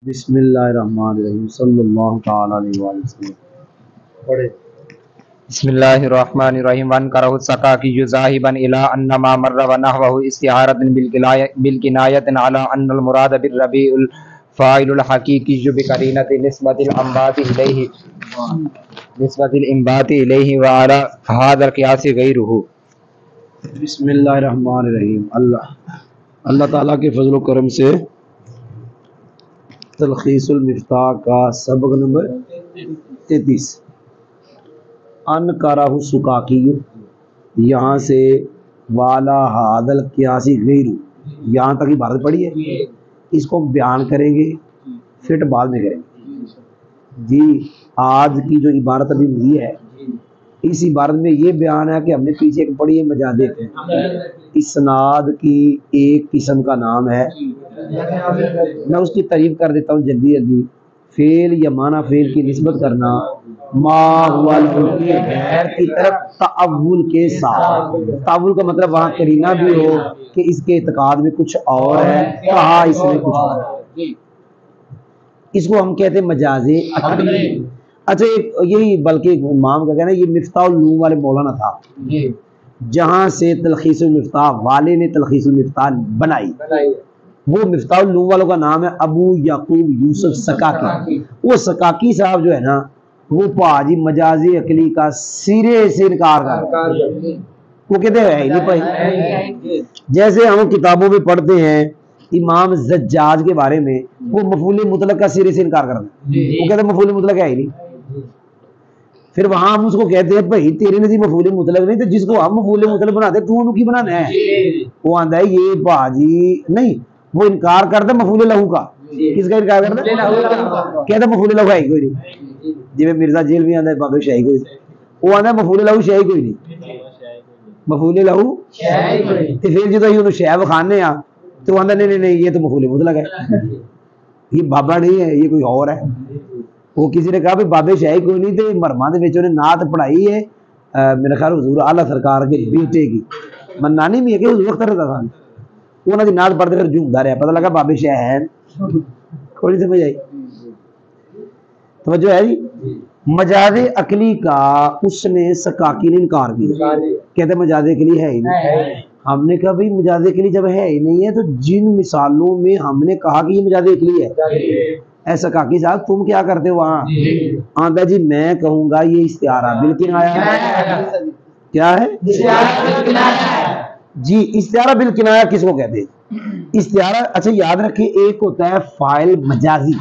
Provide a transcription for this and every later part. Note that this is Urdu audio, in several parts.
بسم اللہ الرحمن الرحیم صلی اللہ تعالی علیہ وسلم پڑھے۔ بسم اللہ الرحمن الرحیم وان کرہ السقاقی ذاہبا الی ان ما مر ونحوہ استعارۃ بالکنایۃ علی ان المراد بالربیع الفاعل الحقیقی بقرینۃ نسبۃ الانبات الیہ وعلی ھذا القیاس غیرہ۔ بسم اللہ الرحمن الرحیم۔ اللہ تعالیٰ کے فضل و کرم سے تلخیص المفتاح کا سبق نمبر 33 ان کرہ السقاقی، یہاں سے والا حادل قیاسی غیر، یہاں تک عبارت پڑھی ہے، اس کو بیان کریں گے فٹ بعد میں کریں گے جی۔ آج کی جو عبارت ابھی ہوئی ہے اس عبارت میں یہ بیان ہے کہ ہم نے پیچھے ایک پڑھی ہے مجادے، اسناد کی ایک قسم کا نام ہے، میں اس کی تعریف کر دیتا ہوں جلدی جلدی۔ فعل یا معنی فعل کی نسبت کرنا ما ہوا غیر کی طرف تعول کے ساتھ، تعول کا مطلب وہاں قرینہ بھی ہو کہ اس کے اعتقاد میں کچھ اور ہے، کہا اس میں کچھ اور ہے، اس کو ہم کہتے ہیں مجاز عقلی۔ اچھا یہی بلکہ امام کا کہنا ہے یہ مفتاح العلوم والے مولانا تھا جہاں سے تلخیص المفتاح والے نے تلخیص المفتاح بنائی، وہ مفتاح العلوم والوں کا نام ہے ابو یعقوب یوسف سقاقی۔ وہ سقاقی صاحب جو ہے نا وہ پاجی مجازی عقلی کا سرے سے انکار کر، وہ کہتے ہیں ہی نہیں پائی۔ جیسے ہم کتابوں میں پڑھتے ہیں امام زجاج کے بارے میں، وہ مفعول مطلق کا سرے سے انکار کرنا، وہ کہتے ہیں مفعول مطلق ہے ہی نہیں۔ پھر وہاں ہم اس کو کہتے ہیں بھائی تیرے نزدیک مفعول مطلق نہیں تو جس کو ہم مفعول مطلق بناتے ہیں تو انہوں کی بنانا ہے، وہ آندا ہے یہ باجی نہیں، وہ انکار کرتا مفعول لہو کا۔ کس کا انکار کرتا؟ کہتا مفعول لہو ہے کوئی نہیں، جی مرزا جیل میں آندا ہے بابے شاہی کوئی، وہ آندا ہے مفعول لہو شاہی کوئی نہیں، مفعول لہو تے پھر جدوں ہی انہوں شے بخانے آ تو آندا نہیں نہیں یہ تو مفعول مطلق ہے، یہ بابا نہیں ہے یہ کوئی اور ہے۔ وہ کسی نے کہا بھی بابے شاہی کوئی نہیں تے مرما دے وچ انہیں نعت پڑھائی ہے میرے خیال حضور اعلیٰ سرکار کے بیٹے کی، منانی بھی ہے کہ حضور اختر رضا خان، انہوں نے نعت پڑھتے پھر جھومدا رہا، پتہ لگا بابے شاہ ہیں، کوئی سمجھ آئی؟ توجہ ہے جی۔ مجاز عقلی کا اس نے سقاقی نے انکار کیا، کہتے مجاز عقلی ہے ہی نہیں۔ ہم نے کہا بھائی مجاز عقلی جب ہے ہی نہیں ہے تو جن مثالوں میں ہم نے کہا کہ یہ مجاز عقلی ہے، اے سقاقی صاحب تم کیا کرتے ہو وہاں؟ آندا جی میں کہوں گا یہ استعارہ بالکنایہ ہے۔ کیا ہے؟ جی استعارہ بالکنایہ کس کو کہتے ہیں؟ استعارہ اچھا یاد رکھیں، ایک ہوتا ہے فاعل مجازی،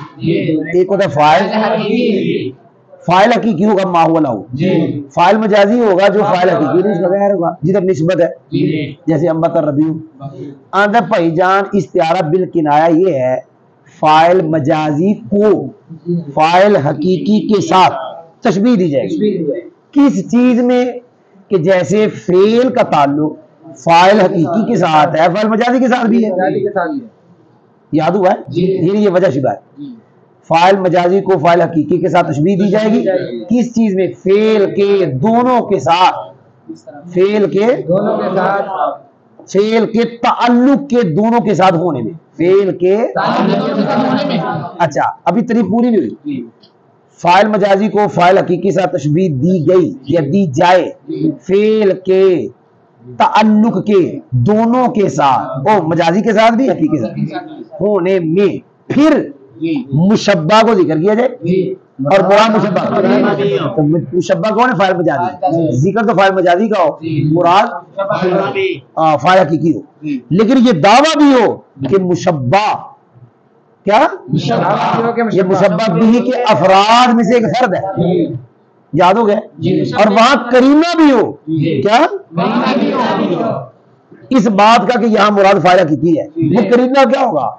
ایک ہوتا ہے فاعل حقیقی ہوگا ما ہوا لہو، فاعل مجازی ہوگا جو فاعل حقیقی نہیں اس کا غیر ہوگا جدھر نسبت ہے، جیسے انبت الربیع۔ آندا بھائی جان استعارہ بالکنایہ یہ ہے فاعل مجازی کو فاعل حقیقی کے ساتھ تشبیہ دی جائے گی، کس چیز میں؟ کہ جیسے فعل کا تعلق فاعل حقیقی کے ساتھ ہے فاعل مجازی کے ساتھ بھی ہے، یاد ہوا ہے؟ یہ وجہ شبہ ہے، فاعل مجازی کو فاعل حقیقی کے ساتھ تشبیہ دی جائے گی کس چیز میں؟ فعل کے دونوں کے ساتھ، فعل کے تعلق کے دونوں کے ساتھ ہونے میں، فعل کے اچھا ابھی تعریف پوری نہیں ہوئی۔ فاعل مجازی کو فاعل حقیقی کے ساتھ تشبیہ دی گئی یا دی جائے فعل کے تعلق کے دونوں کے ساتھ، او مجازی کے ساتھ بھی حقیقی کے ساتھ ہونے میں، پھر مشبہ کو ذکر کیا جائے اور مراد مشبہ، تو مشبہ کون ہے؟ فاعل مجازی، ذکر تو فاعل مجازی کا ہو، مراد فاعل حقیقی ہو، لیکن یہ دعویٰ بھی ہو کہ مشبہ کیا؟ یہ مشبہ بھی کے افراد میں سے ایک فرد ہے، یاد ہو گیا؟ اور وہاں کرینہ بھی ہو، کیا اس بات کا کہ یہاں مراد فاعل حقیقی ہے، وہ کرینہ کیا ہوگا؟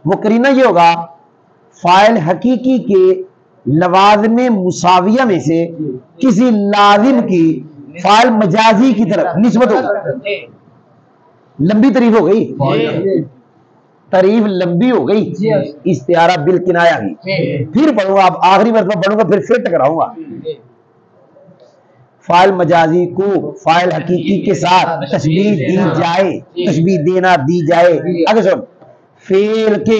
وہ کرینہ یہ ہوگا فاعل حقیقی کے لوازم مساویہ میں سے کسی لازم کی فاعل مجازی کی طرف نسبت ہوگی۔ لمبی تعریف ہو گئی، تعریف لمبی ہو گئی استعارہ بالکنایہ کی، پھر پڑھوں گا، آپ آخری مرتبہ پڑھوں گا پھر ٹکراؤں گا۔ فاعل مجازی کو فاعل حقیقی کے ساتھ تشبیہ دی جائے، تشبیہ دینا دی جائے، اگر سن فعل کے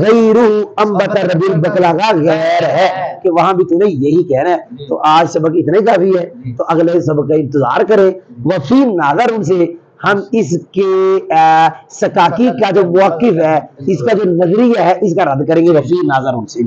غیر انبت ربی البقلا کا غیر ہے کہ وہاں بھی تو نے یہی کہنا ہے. تو آج سبق اتنے کافی ہے, تو اگلے سبق کا انتظار کریں. وفی ناظر ان سے ہم اس کے سکاکی کا جو موقف ہے, اس کا جو نظریہ ہے, اس کا رد کریں گے. وفی ناظر ان سے.